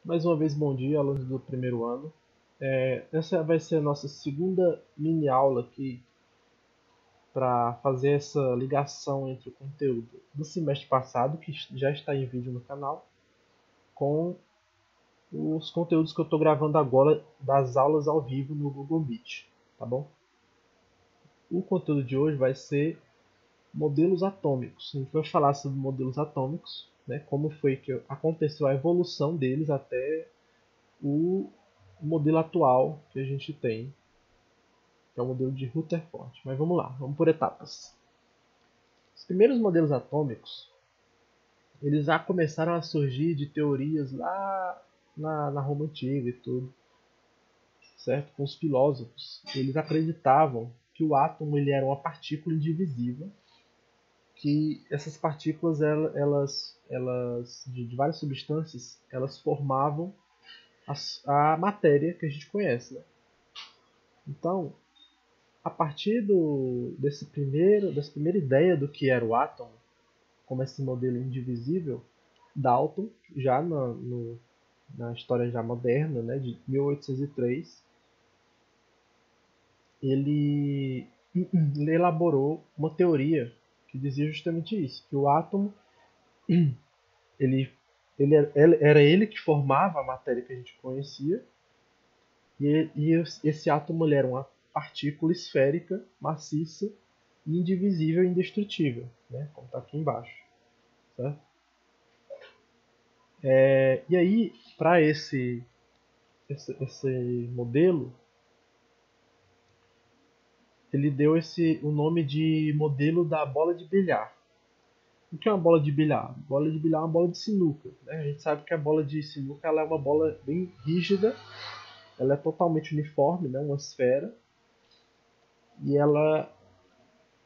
Mais uma vez, bom dia, alunos do primeiro ano. Essa vai ser a nossa segunda mini aula aqui para fazer essa ligação entre o conteúdo do semestre passado, que já está em vídeo no canal, com os conteúdos que eu estou gravando agora das aulas ao vivo no Google Meet, tá bom? O conteúdo de hoje vai ser modelos atômicos. A gente vai falar sobre modelos atômicos, né, como foi que aconteceu a evolução deles até o modelo atual que a gente tem, que é o modelo de Rutherford. Mas vamos lá, vamos por etapas. Os primeiros modelos atômicos, eles já começaram a surgir de teorias lá na Roma Antiga e tudo, certo? Com os filósofos. Eles acreditavam que o átomo ele era uma partícula indivisível, que essas partículas, elas de várias substâncias, elas formavam a matéria que a gente conhece, né? Então, a partir dessa primeira ideia do que era o átomo, como esse modelo indivisível, Dalton, já na história já moderna, né, de 1803, ele, ele elaborou uma teoria que dizia justamente isso, que o átomo, ele, era ele que formava a matéria que a gente conhecia, e esse átomo ele era uma partícula esférica, maciça, indivisível e indestrutível, né? Como está aqui embaixo. Certo? E aí, para esse modelo, ele deu o nome de modelo da bola de bilhar. O que é uma bola de bilhar? Bola de bilhar é uma bola de sinuca. Né? A gente sabe que a bola de sinuca ela é uma bola bem rígida, ela é totalmente uniforme, né? Uma esfera, e ela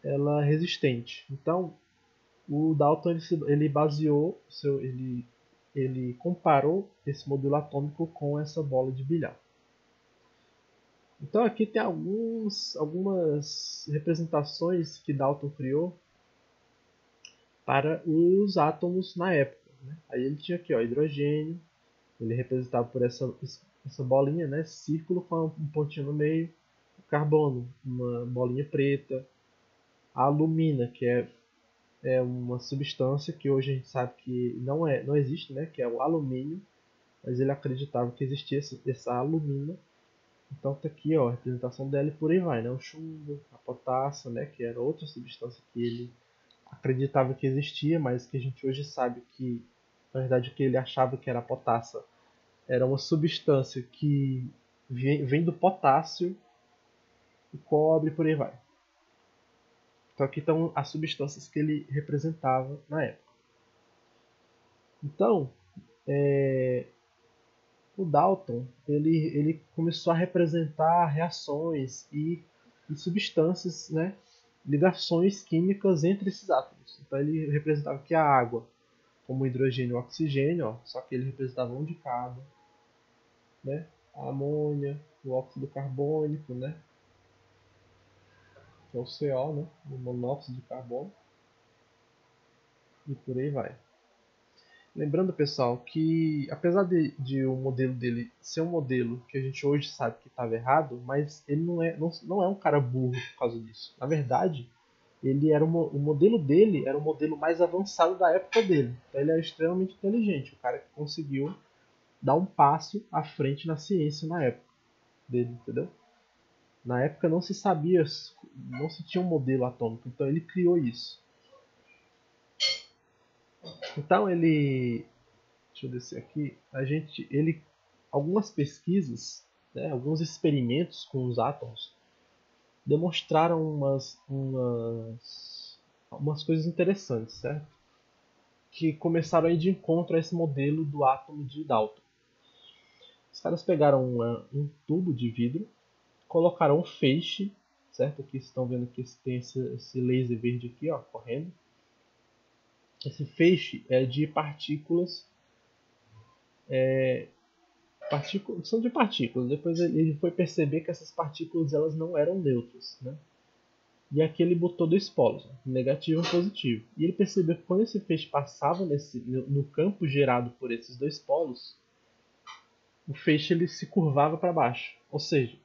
é resistente. Então, o Dalton ele baseou, ele comparou esse modelo atômico com essa bola de bilhar. Então aqui tem algumas representações que Dalton criou para os átomos na época. Né? Aí ele tinha aqui ó, hidrogênio, ele representado por essa bolinha, né? Círculo com um pontinho no meio, o carbono, uma bolinha preta, a alumina, que é uma substância que hoje a gente sabe que não existe, né? Que é o alumínio, mas ele acreditava que existia essa alumina. Então tá aqui ó, a representação dela e por aí vai, né? O chumbo, a potassa, né? Que era outra substância que ele acreditava que existia, mas que a gente hoje sabe que, na verdade, o que ele achava que era a potassa era uma substância que vem do potássio, o cobre e por aí vai. Então aqui estão as substâncias que ele representava na época. Então, o Dalton ele começou a representar reações e substâncias, né, ligações químicas entre esses átomos. Então ele representava que a água, como o hidrogênio e o oxigênio, ó, só que ele representava um de cada, né, a amônia, o óxido carbônico, né, que é o CO, né, o monóxido de carbono, e por aí vai. Lembrando, pessoal, que apesar de o modelo dele ser um modelo que a gente hoje sabe que estava errado, mas ele não é um cara burro por causa disso. Na verdade, o modelo dele era o modelo mais avançado da época dele. Então ele era extremamente inteligente, o cara que conseguiu dar um passo à frente na ciência na época dele, entendeu? Na época não se sabia, não se tinha um modelo atômico, então ele criou isso. Então ele, deixa eu descer aqui, algumas pesquisas, né, alguns experimentos com os átomos demonstraram umas coisas interessantes, certo? Que começaram a ir de encontro a esse modelo do átomo de Dalton. Os caras pegaram um tubo de vidro, colocaram um feixe, certo? Aqui vocês estão vendo que tem esse laser verde aqui, ó, correndo. Esse feixe é de partículas, são de partículas. Depois ele foi perceber que essas partículas elas não eram neutras, né? E aqui ele botou dois polos, negativo e positivo. E ele percebeu que quando esse feixe passava no campo gerado por esses dois polos, o feixe ele se curvava para baixo. Ou seja,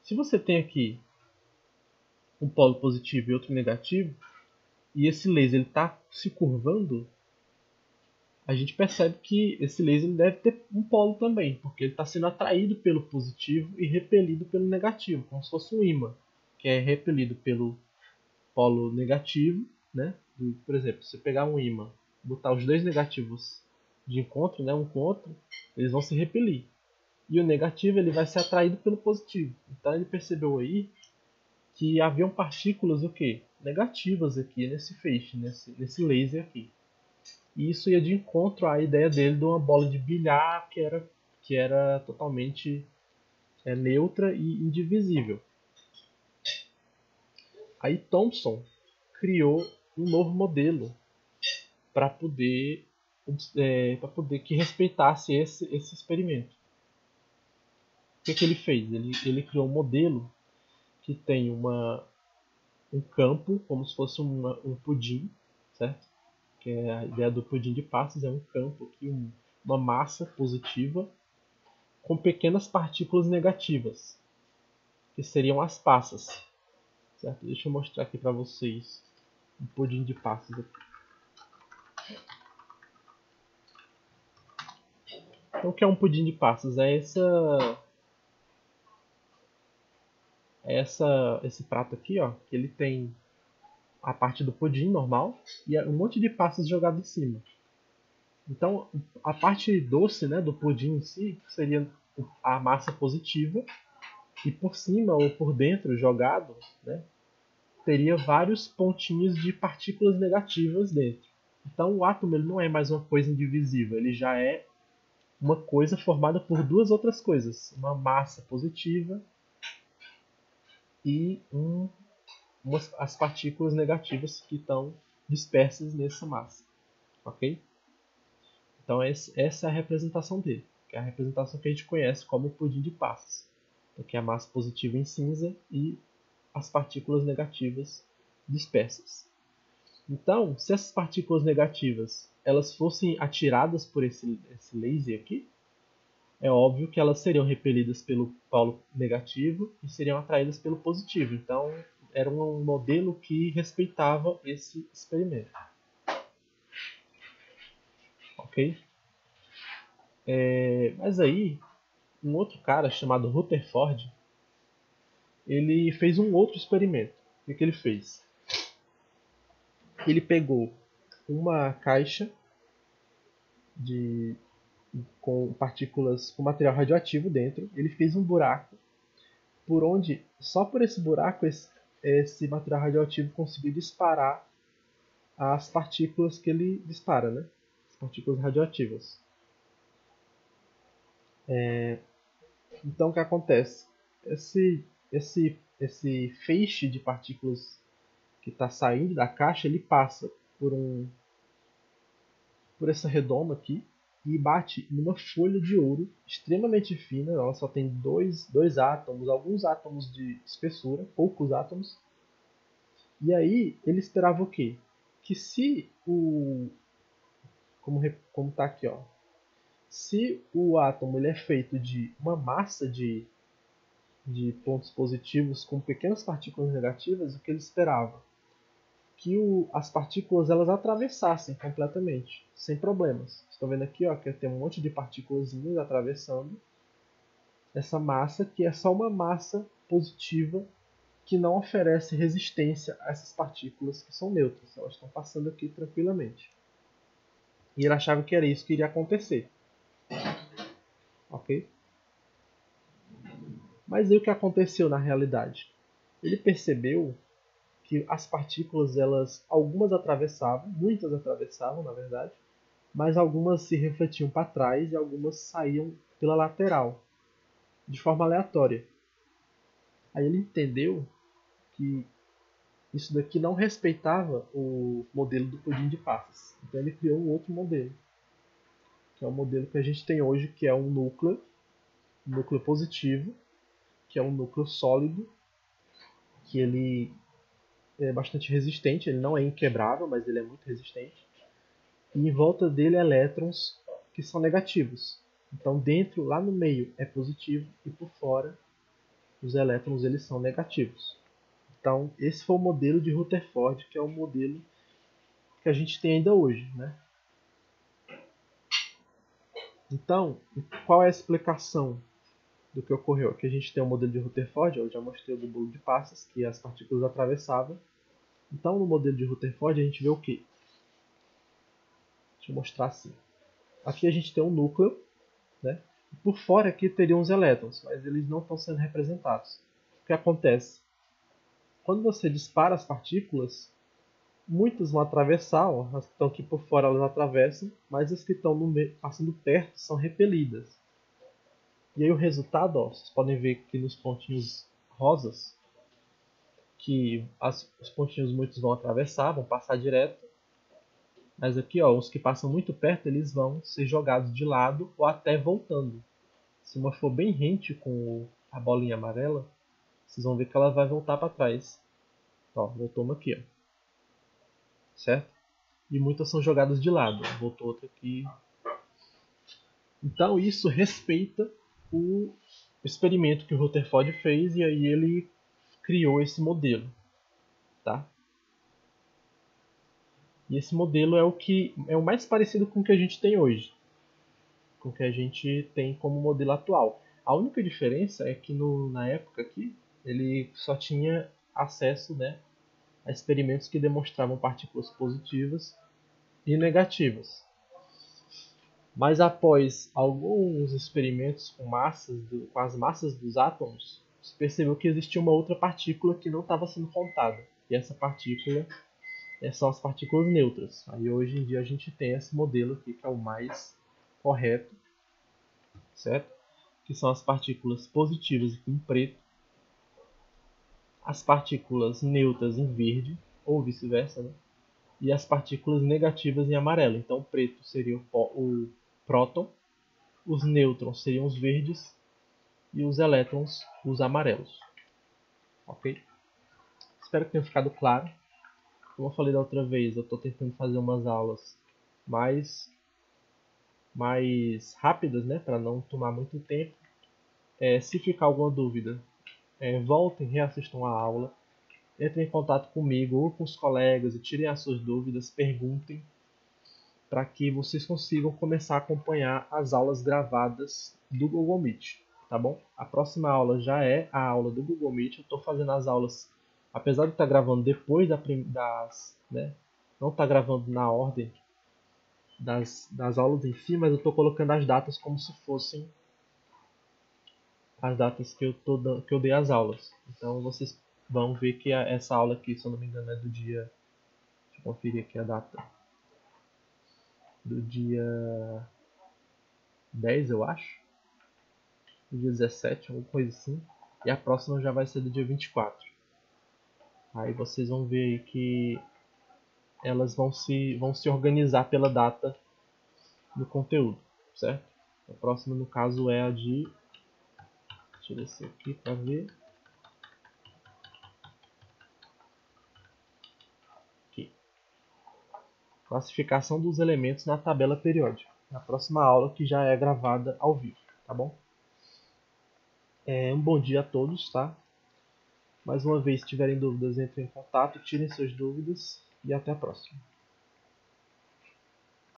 se você tem aqui um polo positivo e outro negativo, e esse laser está se curvando, a gente percebe que esse laser ele deve ter um polo também, porque ele está sendo atraído pelo positivo e repelido pelo negativo, como se fosse um ímã, que é repelido pelo polo negativo, né? Por exemplo, se você pegar um ímã, botar os dois negativos de encontro, né, um com o outro, eles vão se repelir. E o negativo ele vai ser atraído pelo positivo. Então ele percebeu aí que haviam partículas o quê? Negativas aqui nesse feixe, nesse laser aqui. E isso ia de encontro à ideia dele de uma bola de bilhar que era totalmente neutra e indivisível. Aí Thomson criou um novo modelo para poder, que respeitasse esse experimento. O que ele fez? Ele criou um modelo que tem um campo, como se fosse um pudim, certo? Que é a ideia do pudim de passas, é um campo aqui, uma massa positiva com pequenas partículas negativas, que seriam as passas, certo? Deixa eu mostrar aqui para vocês um pudim de passas aqui. Então, o que é um pudim de passas? Esse prato aqui, ó, que ele tem a parte do pudim normal e um monte de passas jogado em cima. Então, a parte doce, né, do pudim em si seria a massa positiva e por cima ou por dentro jogado, né, teria vários pontinhos de partículas negativas dentro. Então, o átomo ele não é mais uma coisa indivisível, ele já é uma coisa formada por duas outras coisas, uma massa positiva e as partículas negativas que estão dispersas nessa massa, ok? Então essa é a representação dele, que é a representação que a gente conhece como pudim de passas, que é a massa positiva em cinza e as partículas negativas dispersas. Então, se essas partículas negativas elas fossem atiradas por esse laser aqui, é óbvio que elas seriam repelidas pelo polo negativo e seriam atraídas pelo positivo. Então, era um modelo que respeitava esse experimento. Ok? Mas aí, um outro cara chamado Rutherford, ele fez um outro experimento. O que ele fez? Ele pegou uma caixa com partículas, com material radioativo dentro, ele fez um buraco por onde, só por esse buraco, esse material radioativo conseguiu disparar as partículas que ele dispara, né? As partículas radioativas. Então, o que acontece? Esse feixe de partículas que está saindo da caixa, ele passa por essa redoma aqui e bate numa folha de ouro extremamente fina. Ela só tem dois átomos, alguns átomos de espessura, poucos átomos. E aí ele esperava o quê? Que se como está aqui, ó, se o átomo ele é feito de uma massa de pontos positivos com pequenas partículas negativas, o que ele esperava? Que as partículas elas atravessassem completamente, sem problemas. Estão vendo aqui, ó, que tem um monte de partículas atravessando essa massa, que é só uma massa positiva que não oferece resistência a essas partículas que são neutras. Elas estão passando aqui tranquilamente. E ele achava que era isso que iria acontecer. Ok? Mas aí o que aconteceu na realidade? Ele percebeu que as partículas, algumas atravessavam, muitas atravessavam, na verdade, mas algumas se refletiam para trás e algumas saíam pela lateral, de forma aleatória. Aí ele entendeu que isso daqui não respeitava o modelo do pudim de passas. Então ele criou um outro modelo, que é o modelo que a gente tem hoje, que é um núcleo positivo, que é um núcleo sólido, que ele é bastante resistente, ele não é inquebrável, mas ele é muito resistente. E em volta dele elétrons que são negativos. Então dentro, lá no meio, é positivo e por fora os elétrons eles são negativos. Então esse foi o modelo de Rutherford, que é o modelo que a gente tem ainda hoje, né? Então, qual é a explicação do que ocorreu? Aqui a gente tem o modelo de Rutherford, eu já mostrei o do bolo de passas, que as partículas atravessavam. Então, no modelo de Rutherford, a gente vê o quê? Deixa eu mostrar assim. Aqui a gente tem um núcleo, né? Por fora aqui teriam os elétrons, mas eles não estão sendo representados. O que acontece? Quando você dispara as partículas, muitas vão atravessar, ó, as que estão aqui por fora elas atravessam, mas as que estão no meio, passando perto são repelidas. E aí o resultado, ó, vocês podem ver aqui nos pontinhos rosas, que os pontinhos muitos vão atravessar, vão passar direto. Mas aqui, ó, os que passam muito perto, eles vão ser jogados de lado ou até voltando. Se uma for bem rente com a bolinha amarela, vocês vão ver que ela vai voltar para trás. Ó, voltou uma aqui, ó. Certo? E muitas são jogadas de lado. Voltou outra aqui. Então isso respeita o experimento que o Rutherford fez e aí ele criou esse modelo, tá? E esse modelo é o que é o mais parecido com o que a gente tem hoje, com o que a gente tem como modelo atual. A única diferença é que na época aqui ele só tinha acesso, né, a experimentos que demonstravam partículas positivas e negativas. Mas após alguns experimentos com as massas dos átomos, se percebeu que existia uma outra partícula que não estava sendo contada. E essa partícula são as partículas neutras. Aí hoje em dia a gente tem esse modelo aqui que é o mais correto, certo? Que são as partículas positivas aqui em preto, as partículas neutras em verde, ou vice-versa, né? E as partículas negativas em amarelo. Então o preto seria o próton, os nêutrons seriam os verdes e os elétrons os amarelos. Ok? Espero que tenha ficado claro. Como eu falei da outra vez, eu estou tentando fazer umas aulas mais rápidas, né, para não tomar muito tempo. Se ficar alguma dúvida, voltem, reassistam a aula, entrem em contato comigo ou com os colegas e tirem as suas dúvidas, perguntem, para que vocês consigam começar a acompanhar as aulas gravadas do Google Meet, tá bom? A próxima aula já é a aula do Google Meet. Eu estou fazendo as aulas, apesar de estar gravando depois das, né, não estar gravando na ordem das aulas em si, mas eu estou colocando as datas como se fossem as datas que eu dei as aulas. Então vocês vão ver que essa aula aqui, se eu não me engano, é do dia. Deixa eu conferir aqui a data. Do dia 10, eu acho. Do dia 17, alguma coisa assim. E a próxima já vai ser do dia 24. Aí vocês vão ver aí que elas vão se organizar pela data do conteúdo, certo? A próxima, no caso, é a de. Deixa eu descer aqui para ver. Aqui. Classificação dos elementos na tabela periódica. Na próxima aula, que já é gravada ao vivo, tá bom? Um bom dia a todos, tá? Mais uma vez, se tiverem dúvidas, entrem em contato, tirem suas dúvidas e até a próxima.